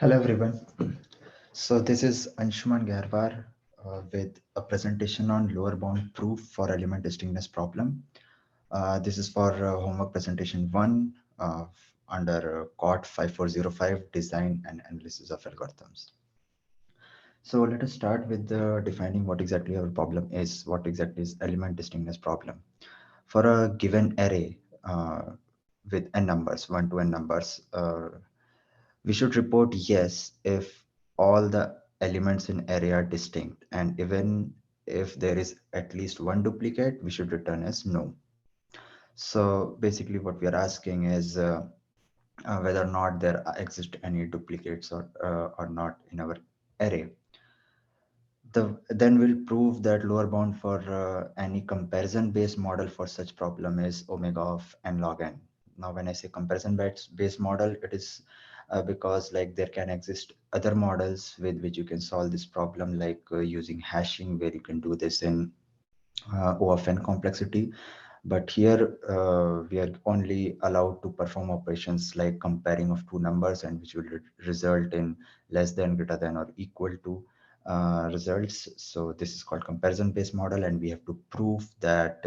Hello everyone. So this is Anshuman Garwar with a presentation on lower bound proof for element distinctness problem. This is for homework presentation 1 under COT 5405 design and analysis of algorithms. So let us start with defining what exactly our problem is, what exactly is element distinctness problem. For a given array with n numbers, 1 to n numbers, we should report yes if all the elements in array are distinct, and even if there is at least one duplicate, we should return as no. So basically what we are asking is whether or not there exist any duplicates or not in our array. Then we'll prove that lower bound for any comparison based model for such problem is omega of n log n. Now, when I say comparison based model, it is because like there can exist other models with which you can solve this problem, like using hashing, where you can do this in O of n complexity. But here we are only allowed to perform operations like comparing of two numbers, and which will result in less than, greater than, or equal to results. So this is called comparison based model, and we have to prove that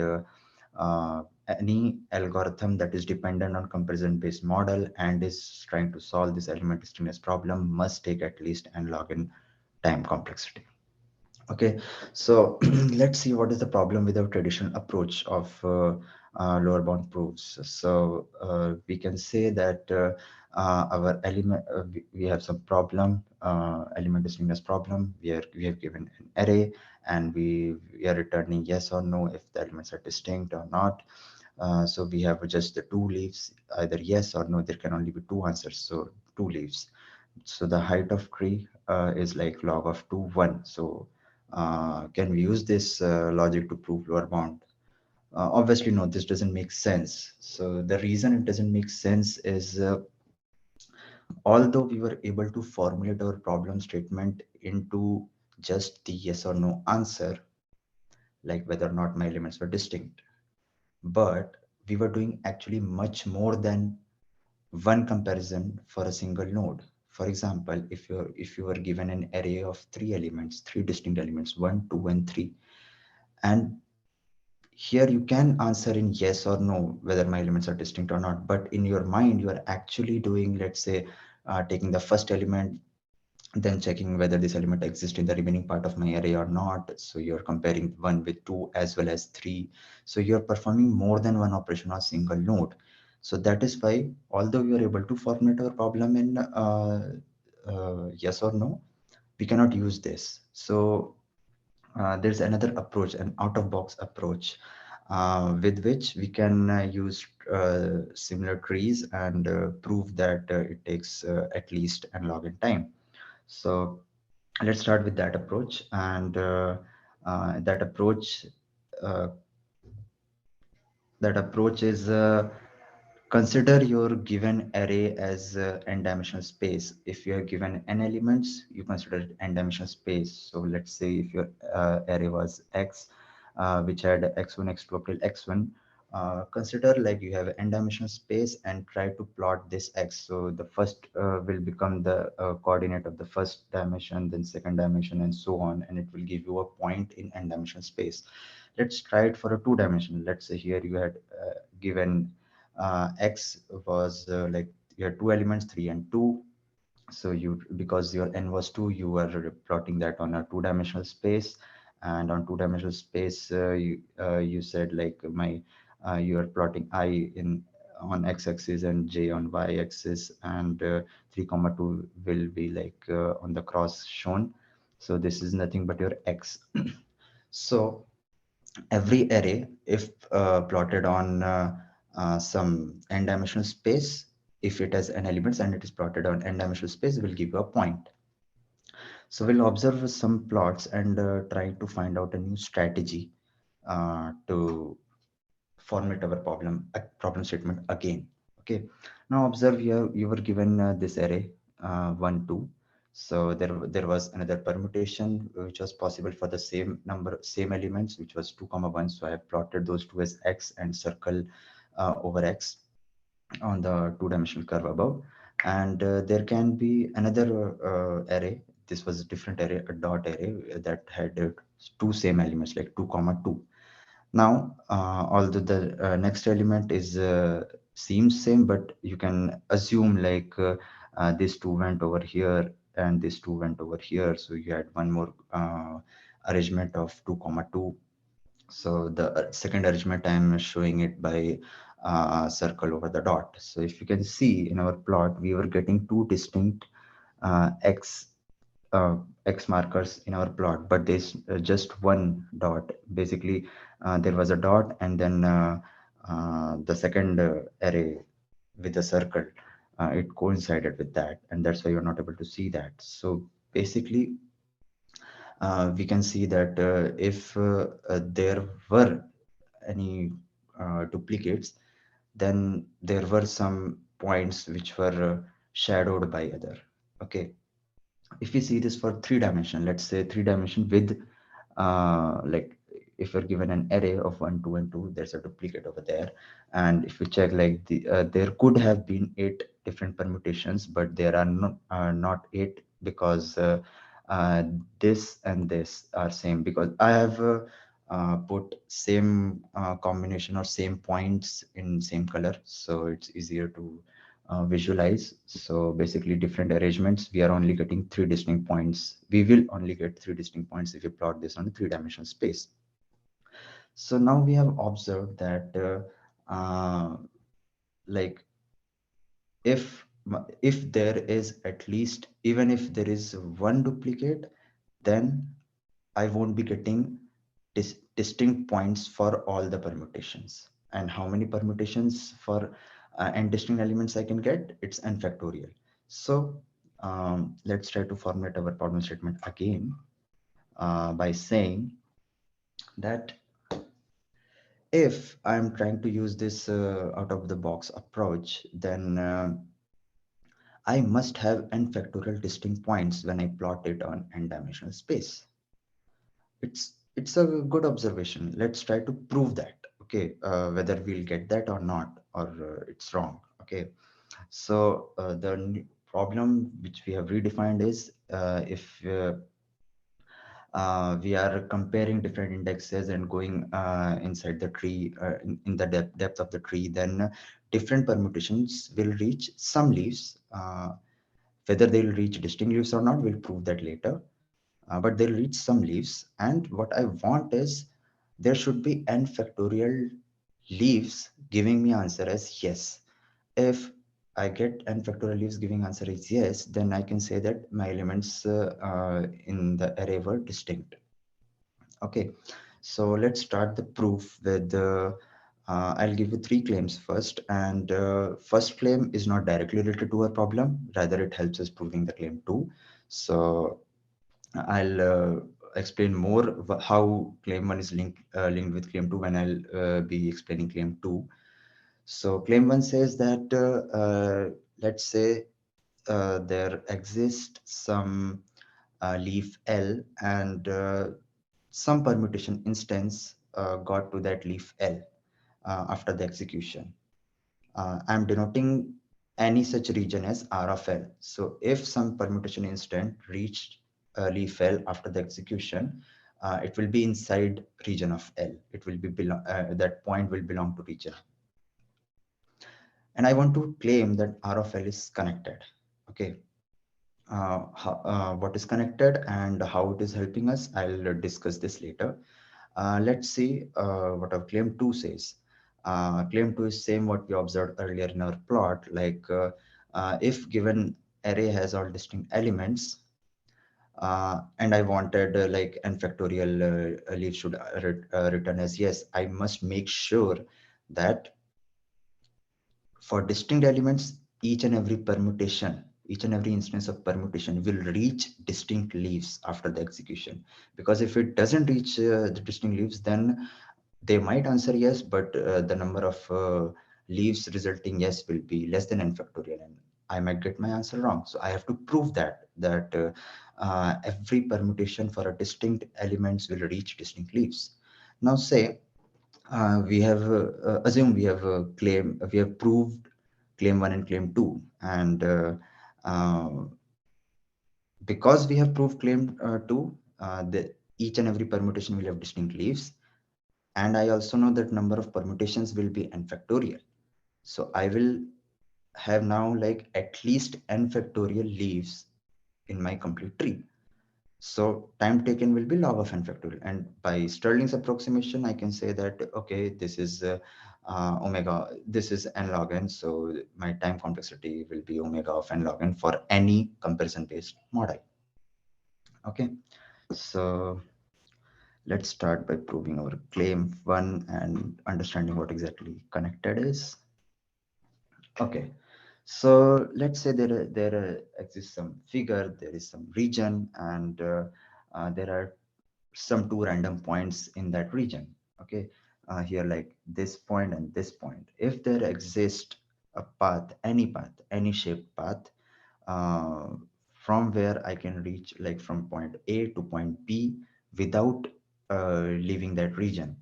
any algorithm that is dependent on comparison based model and is trying to solve this element distinctness problem must take at least n log n time complexity. Okay, so let's see what is the problem with our traditional approach of lower bound proofs. So we can say that our element, we have some problem, element distinctness problem. We have given an array, and we are returning yes or no if the elements are distinct or not. So we have just the two leaves, either yes or no. There can only be two answers, so two leaves. So the height of tree is like log of 2 1. So can we use this logic to prove lower bound? Obviously no, this doesn't make sense. So the reason it doesn't make sense is although we were able to formulate our problem statement into just the yes or no answer, like whether or not my elements were distinct, but we were doing actually much more than one comparison for a single node. For example, if you were given an array of three elements, three distinct elements, 1, 2, and 3, and here you can answer in yes or no whether my elements are distinct or not, but in your mind you are actually doing, let's say, taking the first element, then checking whether this element exists in the remaining part of my array or not. So you're comparing 1 with 2 as well as 3. So you're performing more than one operation on a single node. So that is why, although we are able to formulate our problem in yes or no, we cannot use this. So there's another approach, an out-of-box approach, with which we can use similar trees and prove that it takes at least n log n time. So let's start with that approach, and that approach uh, is consider your given array as n-dimensional space. If you are given n elements, you consider it n-dimensional space. So let's say if your array was x, which had x1, x2 up till x1, consider like you have n-dimensional space and try to plot this x. So the first will become the coordinate of the first dimension, then second dimension, and so on, and it will give you a point in n-dimensional space. Let's try it for a two dimension. Let's say here you had given x was like you had two elements, 3 and 2. So you, because your n was 2, you were plotting that on a two-dimensional space, and on two-dimensional space you said like my you are plotting I in on x-axis and j on y-axis, and 3 comma 2 will be like on the cross shown. So this is nothing but your x. So every array, if plotted on some n-dimensional space, if it has n elements and it is plotted on n-dimensional space, it will give you a point. So we'll observe some plots and try to find out a new strategy to formulate our problem statement again. Okay, now observe here you were given this array 1 2. So there was another permutation which was possible for the same number, same elements, which was 2 comma 1. So I have plotted those two as x and circle over x on the two-dimensional curve above. And there can be another array. This was a different array, a dot array that had two same elements, like 2 comma 2. Now, although the next element is seems same, but you can assume like these two went over here and these two went over here. So you had one more arrangement of 2 comma 2. So the second arrangement, I am showing it by circle over the dot. So if you can see in our plot, we were getting two distinct x uh, x markers in our plot, but there's just one dot. Basically, there was a dot, and then the second array with a circle, it coincided with that, and that's why you're not able to see that. So basically, we can see that if there were any duplicates, then there were some points which were shadowed by other. Okay, if we see this for 3 dimension, let's say 3 dimension with like if you're given an array of 1 2 and 2, there's a duplicate over there. And if you check, like there could have been 8 different permutations, but there are not 8, because uh, this and this are same, because I have put same combination or same points in same color, so it's easier to visualize. So basically, different arrangements, we are only getting 3 distinct points. We will only get 3 distinct points if you plot this on a 3 dimensional space. So now we have observed that like if there is at least, even if there is one duplicate, then I won't be getting distinct points for all the permutations. And how many permutations for n distinct elements I can get? It's n factorial. So let's try to formulate our problem statement again by saying that if I'm trying to use this out of the box approach, then I must have n factorial distinct points when I plot it on n dimensional space. It's a good observation. Let's try to prove that. Okay, whether we'll get that or not, or it's wrong. Okay, so the problem which we have redefined is if we are comparing different indexes and going inside the tree, in the depth of the tree, then different permutations will reach some leaves. Whether they'll reach distinct leaves or not, we'll prove that later. But they'll reach some leaves. And what I want is there should be n factorial leaves giving me answer as yes. If I get n factorial leaves giving answer is yes, then I can say that my elements in the array were distinct. Okay, so let's start the proof with I'll give you 3 claims first, and first claim is not directly related to our problem, rather it helps us proving the claim 2. So I'll explain more how claim 1 is linked with claim 2 when I'll be explaining claim 2. So claim 1 says that let's say there exists some leaf L, and some permutation instance got to that leaf L after the execution. I'm denoting any such region as R of L. So if some permutation instant reached leaf L after the execution, it will be inside region of L. It will be that point will belong to region. And I want to claim that R of L is connected. Okay. What is connected and how it is helping us, I'll discuss this later. Let's see what our claim 2 says. Claim 2 is same what we observed earlier in our plot, like if given array has all distinct elements, and I wanted like n factorial leaf should return as yes, I must make sure that for distinct elements, each and every permutation, each and every instance of permutation will reach distinct leaves after the execution. Because if it doesn't reach the distinct leaves, then they might answer yes, but the number of leaves resulting yes will be less than n factorial, and I might get my answer wrong. So I have to prove that every permutation for a distinct elements will reach distinct leaves. Now say we have assumed we have proved claim 1 and claim 2. And uh, because we have proved claim 2, each and every permutation will have distinct leaves. And I also know that number of permutations will be n factorial. So I will have now like at least n factorial leaves in my complete tree. So time taken will be log of n factorial. And by Stirling's approximation, I can say that, okay, this is omega, this is n log n. So my time complexity will be omega of n log n for any comparison-based model. Okay, so let's start by proving our claim 1 and understanding what exactly connected is. Okay, so let's say there exists some figure, there is some region, and there are some two random points in that region. Okay, here like this point and this point. If there exists a path, any shaped path, uh, from where I can reach like from point A to point B without leaving that region.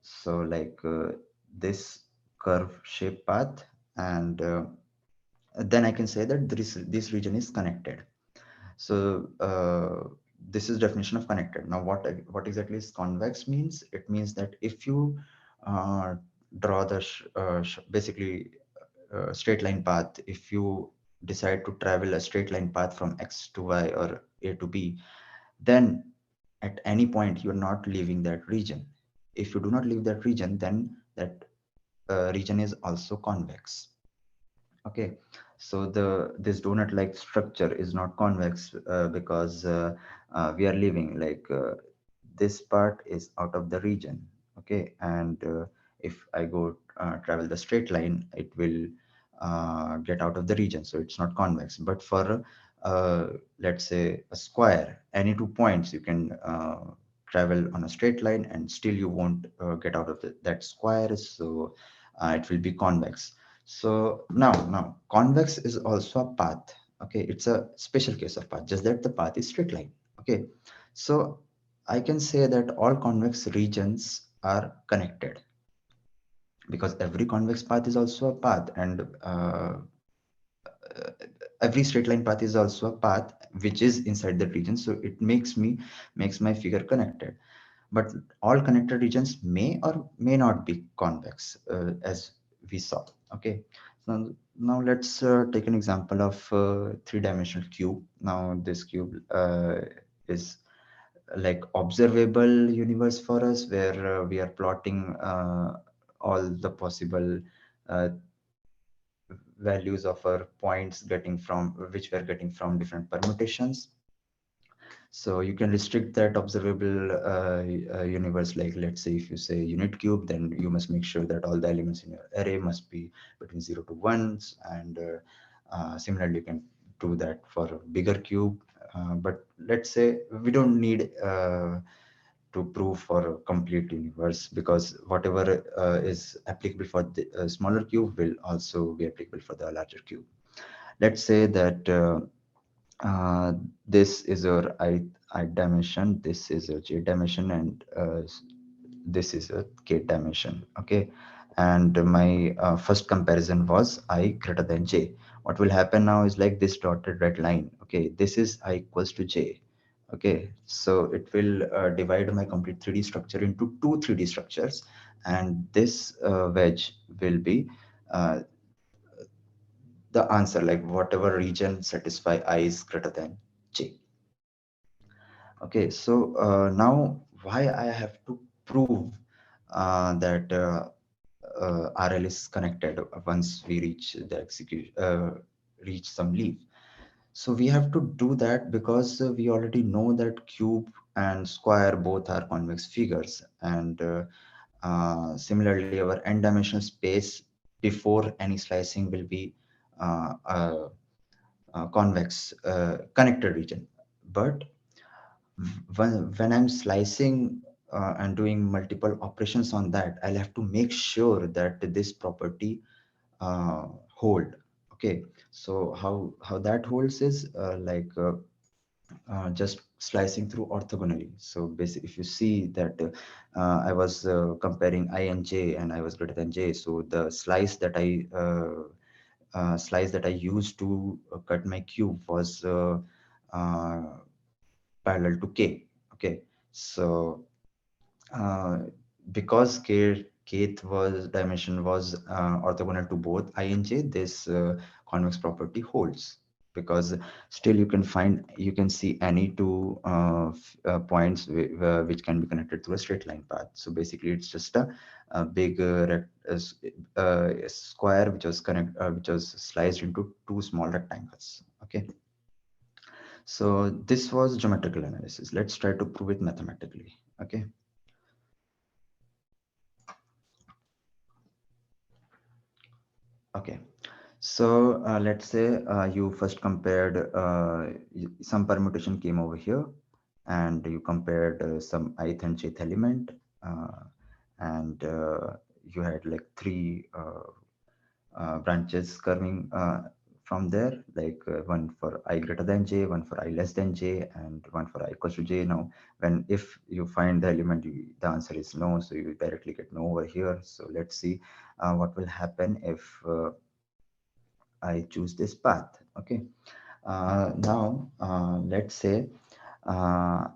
So like this curve shape path, and then I can say that this region is connected. So this is definition of connected. Now, what exactly is convex means? It means that if you uh, draw the basically straight line path, if you decide to travel a straight line path from X to Y or A to B, then at any point you're not leaving that region. If you do not leave that region, then that region is also convex. Okay, so this donut like structure is not convex because we are leaving like this part is out of the region. Okay, and if I go travel the straight line, it will get out of the region, so it's not convex. But for let's say a square, any 2 points you can travel on a straight line and still you won't get out of that square, so it will be convex. So now convex is also a path. Okay, it's a special case of path, just that the path is straight line. Okay, so I can say that all convex regions are connected because every convex path is also a path, and every straight line path is also a path which is inside the region. So it makes my figure connected. But all connected regions may or may not be convex, as we saw. Okay, so now let's take an example of three-dimensional cube. Now this cube is like observable universe for us, where we are plotting all the possible uh, values of our points getting from which we are getting from different permutations. So you can restrict that observable universe. Like let's say if you say unit cube, then you must make sure that all the elements in your array must be between 0 to 1s. And similarly, you can do that for a bigger cube. But let's say we don't need to prove for a complete universe, because whatever is applicable for the smaller cube will also be applicable for the larger cube. Let's say that uh, this is your I dimension, this is your j dimension, and this is a k dimension. Okay, and my first comparison was I greater than j. What will happen now is like this dotted red line. Okay, this is I equals to j. Okay, so it will divide my complete 3D structure into two 3D structures, and this wedge will be uh, the answer, like whatever region satisfy I is greater than j. Okay, so now why I have to prove that RL is connected once we reach the execution, reach some leaf. So we have to do that because we already know that cube and square both are convex figures, and similarly our n-dimensional space before any slicing will be a convex connected region. But when I'm slicing and doing multiple operations on that, I'll have to make sure that this property hold. Okay, so how that holds is like just slicing through orthogonally. So basically, if you see that I was comparing I and j, and I was greater than j, so the slice that I slice that I used to cut my cube was uh, parallel to k. Okay, so uh, because kth was dimension was orthogonal to both I and j, this convex property holds, because still you can see any two points which can be connected through a straight line path. So basically it's just a big square which was sliced into two small rectangles. Okay, so this was geometrical analysis. Let's try to prove it mathematically. Okay. Okay, so let's say you first compared some permutation came over here, and you compared some ith and jth element, uh, and you had like three branches curving from there, like one for I greater than j, one for I less than j, and one for I equals to j. Now, when if you find the element, the answer is no, so you directly get no over here. So let's see what will happen if I choose this path. Okay. Now, let's say uh,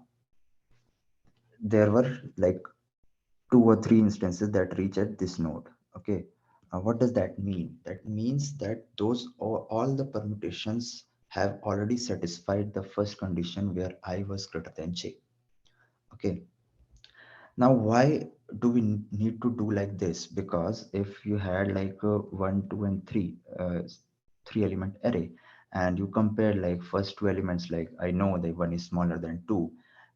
there were like two or three instances that reach at this node. Okay. What does that mean? That means that all the permutations have already satisfied the first condition where I was greater than j. Okay. Now, why do we need to do like this? Because if you had like a 1, 2, and 3, three element array, and you compare like first two elements, like I know that one is smaller than 2,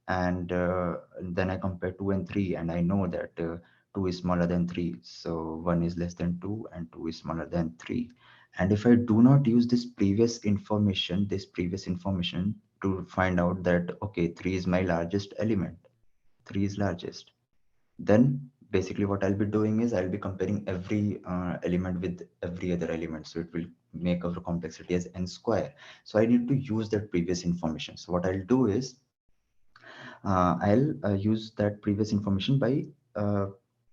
and then I compare 2 and 3, and I know that 2 is smaller than 3, so 1 is less than 2, and 2 is smaller than 3. And if I do not use this previous information to find out that, okay, 3 is my largest element, 3 is largest, then basically what I'll be doing is I'll be comparing every element with every other element. So it will make our complexity as n square. So I need to use that previous information. So what I'll do is I'll use that previous information by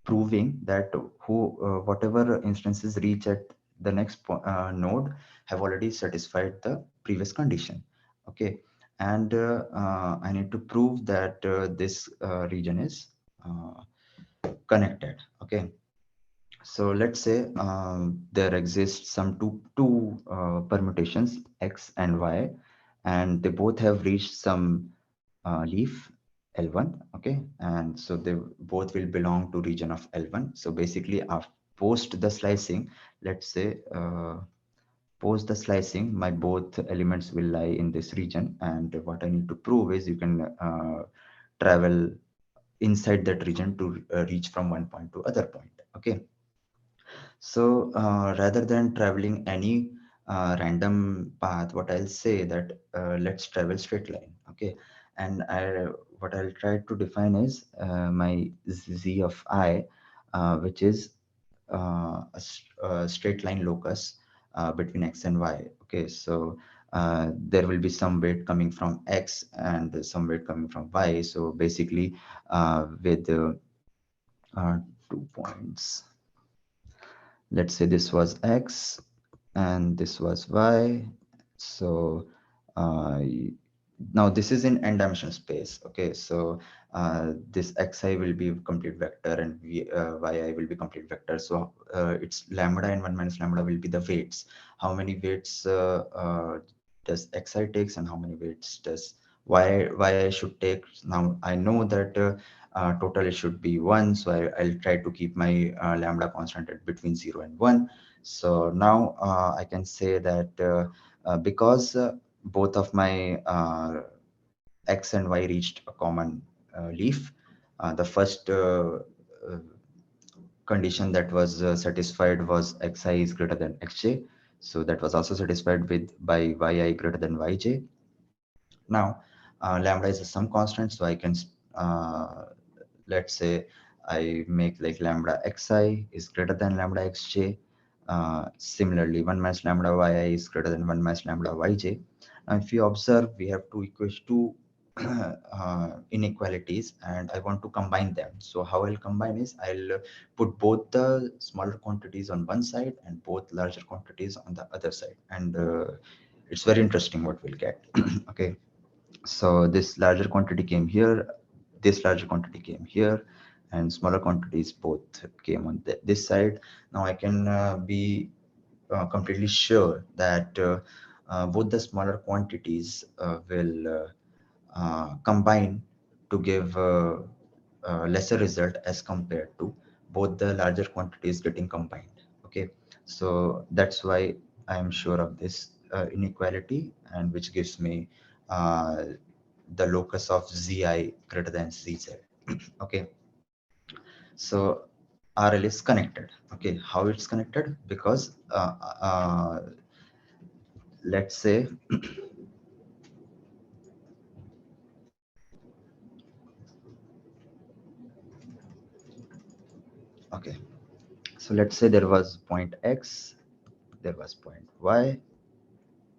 proving that whatever instances reach at the next node have already satisfied the previous condition. Okay, and I need to prove that this region is connected. Okay, so let's say there exists some two permutations x and y, and they both have reached some leaf L1. Okay, and so they both will belong to region of L1. So basically, post the slicing, let's say post the slicing, my both elements will lie in this region, and what I need to prove is you can travel inside that region to reach from one point to other point. Okay, so rather than traveling any random path, what I'll say that let's travel straight line. Okay, and what I'll try to define is my z of I, which is a straight line locus between x and y. Okay, so there will be some weight coming from x and some weight coming from y. So basically, with 2 points, let's say this was x and this was y. So uh, now this is in n-dimensional space. Okay, so this xi will be complete vector and yi will be complete vector. So it's lambda and 1 minus lambda will be the weights. How many weights does xi takes and how many weights does y should take? Now I know that total it should be 1, so I'll try to keep my lambda constant at between 0 and 1. So now I can say that because both of my x and y reached a common leaf, the first uh, condition that was satisfied was xi is greater than xj. So that was also satisfied with by yi greater than yj. Now, lambda is a some constant, so I can, uh, let's say, I make like lambda xi is greater than lambda xj. Similarly, 1 minus lambda yi is greater than 1 minus lambda yj. Now, if you observe, we have two equations, two inequalities and I want to combine them. So how I'll combine is I'll put both the smaller quantities on one side and both larger quantities on the other side. And it's very interesting what we'll get. Okay. So this larger quantity came here, this larger quantity came here, and smaller quantities both came on this side. Now I can be completely sure that both the smaller quantities will combine to give a lesser result as compared to both the larger quantities getting combined. Okay, so that's why I am sure of this inequality, and which gives me uh, the locus of zi greater than zz. Okay, so RL is connected. Okay, how it's connected? Because let's say, okay, so let's say there was point X, there was point Y,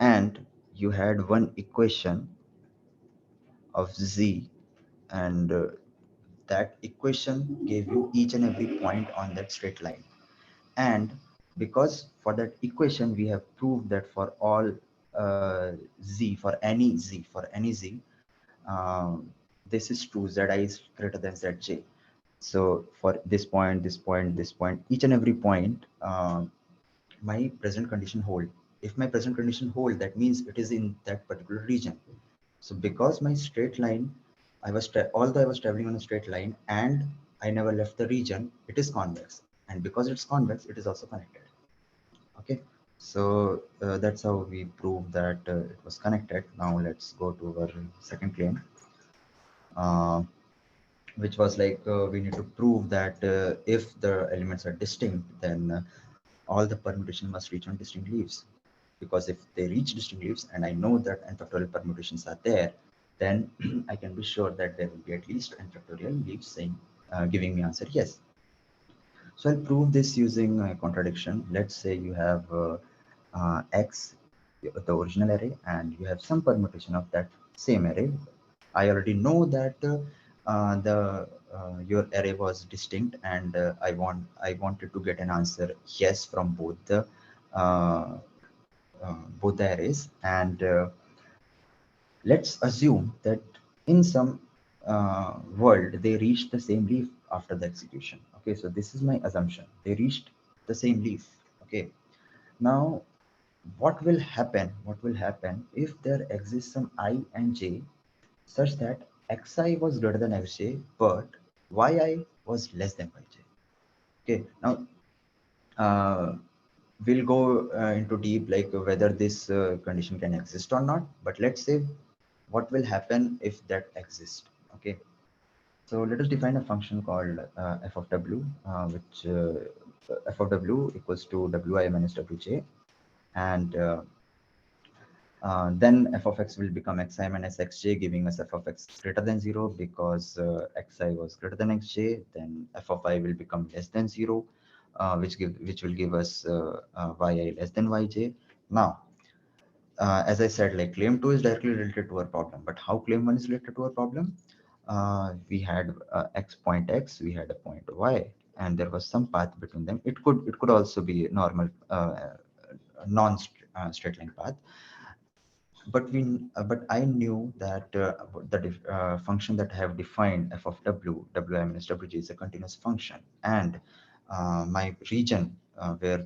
and you had one equation of Z, and that equation gave you each and every point on that straight line. And because for that equation, we have proved that for all Z, for any Z, um, this is true, Zi is greater than Zj. So for this point, this point, this point, each and every point, my present condition hold. If my present condition hold, that means it is in that particular region. So because my straight line, although I was traveling on a straight line and I never left the region, it is convex. And because it's convex, it is also connected. Okay. So that's how we prove that it was connected. Now let's go to our second claim, uh, which was like we need to prove that if the elements are distinct, then all the permutation must reach on distinct leaves. Because if they reach distinct leaves and I know that n factorial permutations are there, then I can be sure that there will be at least n factorial leaves saying, giving me answer yes. So I'll prove this using a contradiction. Let's say you have X, the original array, and you have some permutation of that same array. I already know that the your array was distinct, and I wanted to get an answer yes from uh, both the arrays. And let's assume that in some world they reached the same leaf after the execution. Okay, so this is my assumption. They reached the same leaf. Okay, now what will happen? What will happen if there exists some I and j such that xi was greater than xj, but yi was less than yj? Okay, now uh, we'll go into deep like whether this condition can exist or not. But let's say what will happen if that exists. Okay, so let us define a function called f of w, which f of w equals to wi minus wj, and then f of x will become xi minus xj, giving us f of x greater than 0 because xi was greater than xj. Then f of I will become less than 0, which will give us yi less than yj. Now, as I said, like claim 2 is directly related to our problem, but how claim 1 is related to our problem? We had x, we had a point y, and there was some path between them. It could also be normal non straight line path, but I knew that the function that I have defined f of wi minus wj is a continuous function, and my region where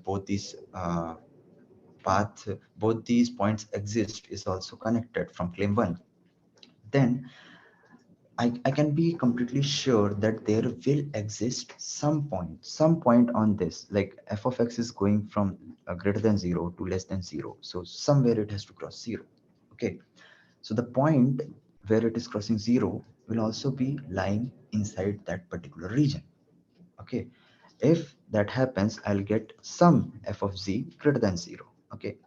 path both these points exist is also connected from claim 1. Then I can be completely sure that there will exist some point on this, like f of x is going from greater than 0 to less than 0. So somewhere it has to cross 0. Okay. So the point where it is crossing 0 will also be lying inside that particular region. Okay. If that happens, I'll get some f of z greater than 0. Okay.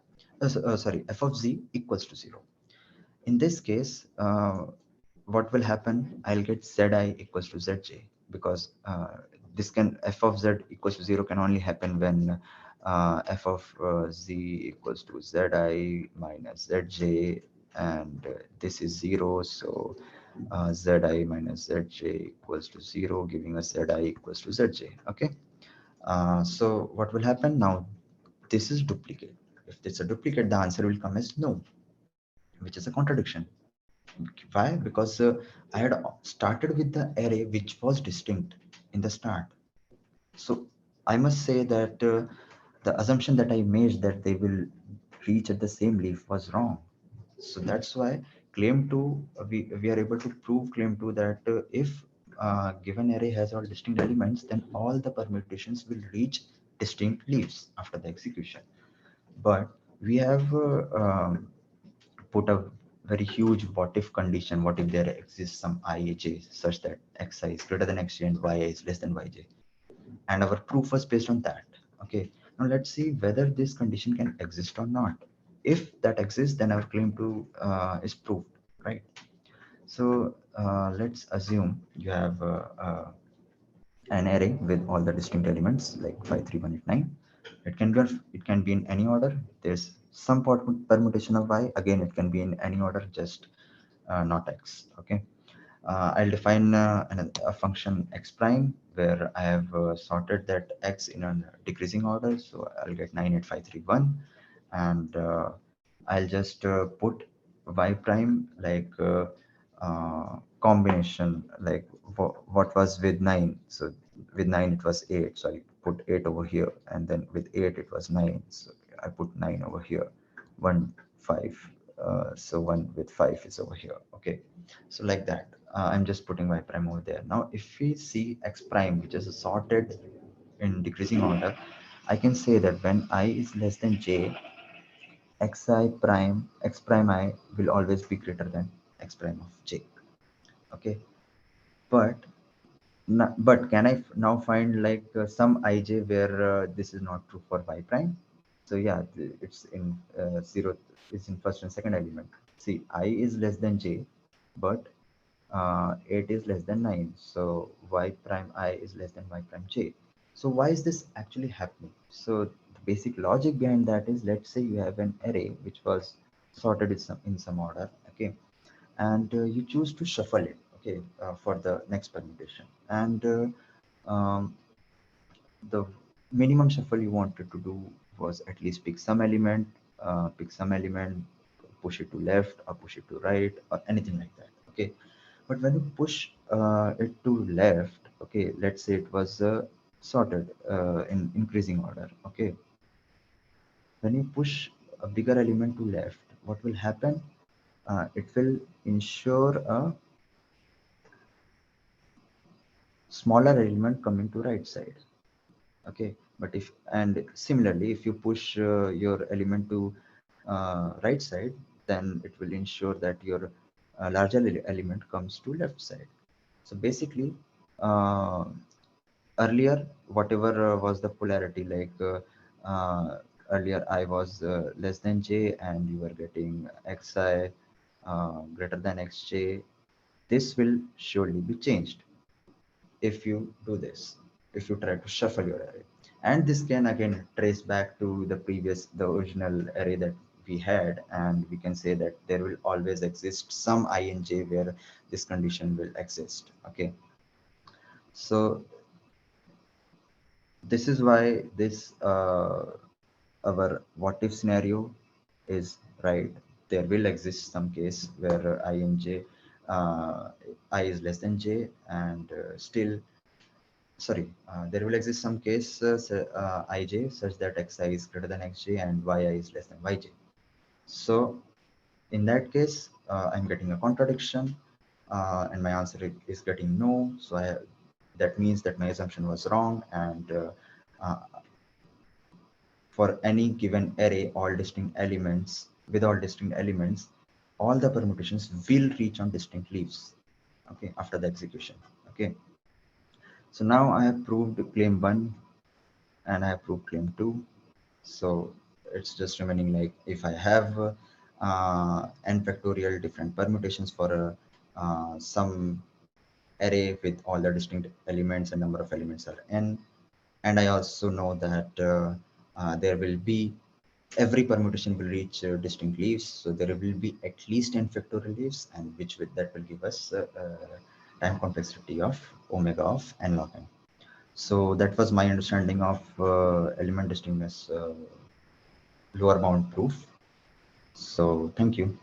Sorry, f of z equals to 0. In this case, what will happen? I'll get zi equals to zj, because this can f of z equals to 0 can only happen when f of z equals to zi minus zj and this is 0. So zi minus zj equals to 0, giving us zi equals to zj. Okay. So what will happen now? This is duplicate. If it's a duplicate, the answer will come as no, which is a contradiction. Why? Because I had started with the array which was distinct in the start. So I must say that the assumption that I made that they will reach at the same leaf was wrong. So that's why claim 2, we are able to prove claim 2 that if given array has all distinct elements, then all the permutations will reach distinct leaves after the execution. But we have put a very huge what if condition. What if there exists some ij such that xi is greater than xj and yi is less than yj? And our proof was based on that. Okay, now let's see whether this condition can exist or not. If that exists, then our claim to is proved, right? So let's assume you have an array with all the distinct elements like 53189. It can be in any order. There's some permutation of y. Again, it can be in any order, just not x. Okay. I'll define a function x prime where I have sorted that x in a decreasing order. So I'll get 98531, and I'll just put y prime like combination, like what was with 9. So with 9 it was 8. So I put 8 over here, and then with 8 it was 9. So I put 9 over here. 1, 5. So 1 with 5 is over here. Okay. So like that, I'm just putting y prime over there. Now, if we see x prime, which is sorted in decreasing order, I can say that when I is less than j, x prime I will always be greater than x prime of j. Okay, but but can I now find like some ij where this is not true for y prime? So yeah, it's in zero. It's in first and second element. See, I is less than j, but 8 is less than 9. So y prime I is less than y prime j. So why is this actually happening? So the basic logic behind that is, let's say you have an array which was sorted in some order, okay, and you choose to shuffle it, okay, for the next permutation. And the minimum shuffle you wanted to do was at least pick some element, push it to left or push it to right or anything like that. Okay, but when you push it to left, okay, let's say it was sorted in increasing order. Okay, when you push a bigger element to left, what will happen? It will ensure a smaller element coming to right side. Okay, but if, and similarly, if you push your element to right side, then it will ensure that your larger element comes to left side. So basically, uh, earlier, whatever was the polarity, like earlier I was less than j and you were getting xi greater than xj, this will surely be changed if you do this, if you try to shuffle your array. And this can again trace back to the original array that we had, and we can say that there will always exist some I in j where this condition will exist. Okay, so this is why this our what if scenario is right. There will exist some case where I in j, I is less than j, and still, sorry, there will exist some case ij such that xi is greater than xj and yi is less than yj. So in that case, I'm getting a contradiction, and my answer is getting no. So that means that my assumption was wrong, and uh, for any given array, all distinct elements, all the permutations will reach on distinct leaves. Okay, after the execution. Okay, so now I have proved claim one and I have proved claim two. So it's just remaining like if I have n factorial different permutations for some array with all the distinct elements and number of elements are n, and I also know that there will be every permutation will reach distinct leaves. So there will be at least n factorial leaves, and that will give us time complexity of omega of n log n. So that was my understanding of element distinctness lower bound proof. So thank you.